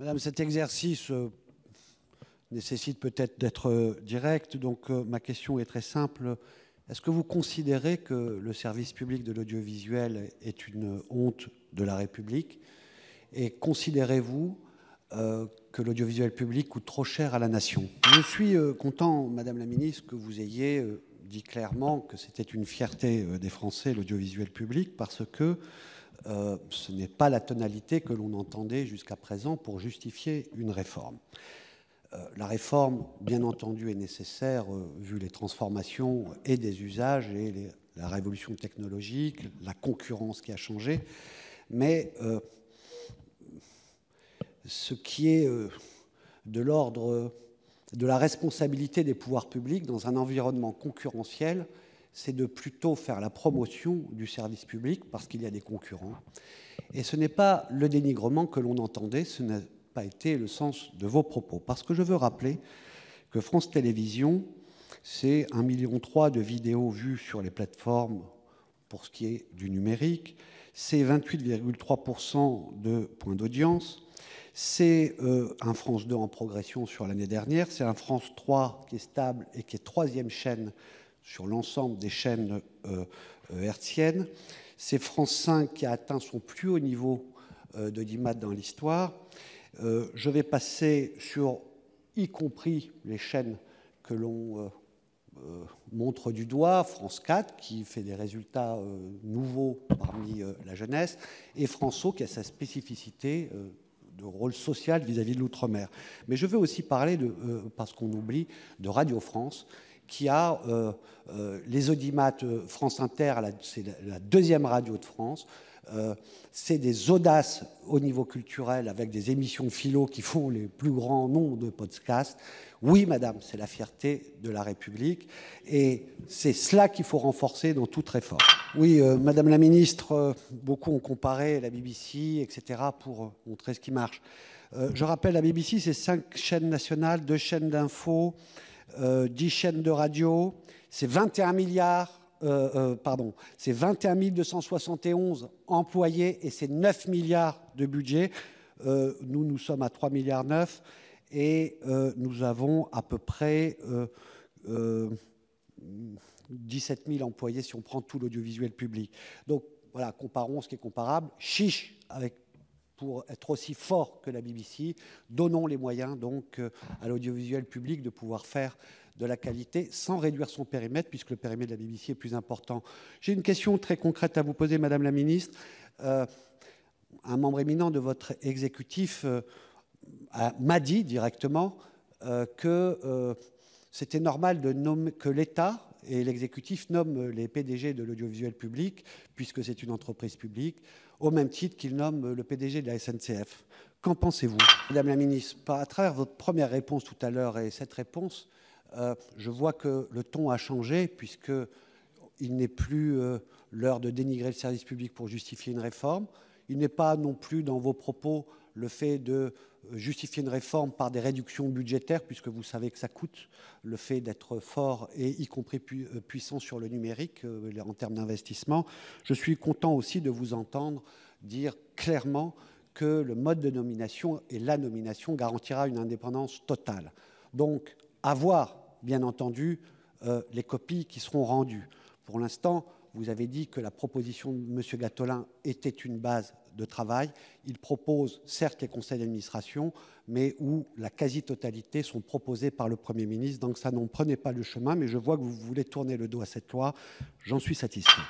Madame, cet exercice nécessite peut-être d'être direct, donc ma question est très simple. Est-ce que vous considérez que le service public de l'audiovisuel est une honte de la République? Et considérez-vous que l'audiovisuel public coûte trop cher à la nation? Je suis content, Madame la Ministre, que vous ayez dit clairement que c'était une fierté des Français, l'audiovisuel public, parce que ce n'est pas la tonalité que l'on entendait jusqu'à présent pour justifier une réforme. La réforme, bien entendu, est nécessaire vu les transformations et des usages et la révolution technologique, la concurrence qui a changé, mais ce qui est de l'ordre de la responsabilité des pouvoirs publics dans un environnement concurrentiel, c'est de plutôt faire la promotion du service public parce qu'il y a des concurrents. Et ce n'est pas le dénigrement que l'on entendait, ce n'a pas été le sens de vos propos. Parce que je veux rappeler que France Télévisions, c'est 1,3 million de vidéos vues sur les plateformes pour ce qui est du numérique, c'est 28,3% de points d'audience, c'est un France 2 en progression sur l'année dernière, c'est un France 3 qui est stable et qui est troisième chaîne sur l'ensemble des chaînes hertziennes. C'est France 5 qui a atteint son plus haut niveau d'audimat dans l'histoire. Je vais passer sur, y compris les chaînes que l'on montre du doigt, France 4 qui fait des résultats nouveaux parmi la jeunesse, et François qui a sa spécificité de rôle social vis-à-vis de l'outre-mer. Mais je veux aussi parler, parce qu'on oublie, de Radio France, qui a les audimats France Inter, c'est la deuxième radio de France. C'est des audaces au niveau culturel avec des émissions philo qui font les plus grands noms de podcasts. Oui, madame, c'est la fierté de la République et c'est cela qu'il faut renforcer dans toute réforme. Oui, madame la ministre, beaucoup ont comparé la BBC, etc., pour montrer ce qui marche. Je rappelle, la BBC, c'est 5 chaînes nationales, 2 chaînes d'infos, 10 chaînes de radio, c'est 21 milliards, c'est 21 271 employés et c'est 9 milliards de budget. Nous sommes à 3,9 milliards et nous avons à peu près 17 000 employés si on prend tout l'audiovisuel public. Donc voilà, comparons ce qui est comparable. Chiche pour être aussi fort que la BBC, donnons les moyens donc à l'audiovisuel public de pouvoir faire de la qualité sans réduire son périmètre, puisque le périmètre de la BBC est plus important. J'ai une question très concrète à vous poser, Madame la Ministre. Un membre éminent de votre exécutif m'a dit directement que c'était normal de nommer, que l'État et l'exécutif nomment les PDG de l'audiovisuel public, puisque c'est une entreprise publique, au même titre qu'ils nomment le PDG de la SNCF. Qu'en pensez-vous, Madame la Ministre? À travers votre première réponse tout à l'heure et cette réponse, je vois que le ton a changé, puisqu'il n'est plus l'heure de dénigrer le service public pour justifier une réforme. Il n'est pas non plus dans vos propos le fait de justifier une réforme par des réductions budgétaires, puisque vous savez que ça coûte, le fait d'être fort et y compris puissant sur le numérique en termes d'investissement. Je suis content aussi de vous entendre dire clairement que le mode de nomination et la nomination garantira une indépendance totale. Donc, à voir, bien entendu, les copies qui seront rendues. Pour l'instant, vous avez dit que la proposition de M. Gattolin était une base de travail. Il propose certes les conseils d'administration, mais où la quasi-totalité sont proposées par le Premier ministre. Donc ça, n'en prenez pas le chemin, mais je vois que vous voulez tourner le dos à cette loi. J'en suis satisfait.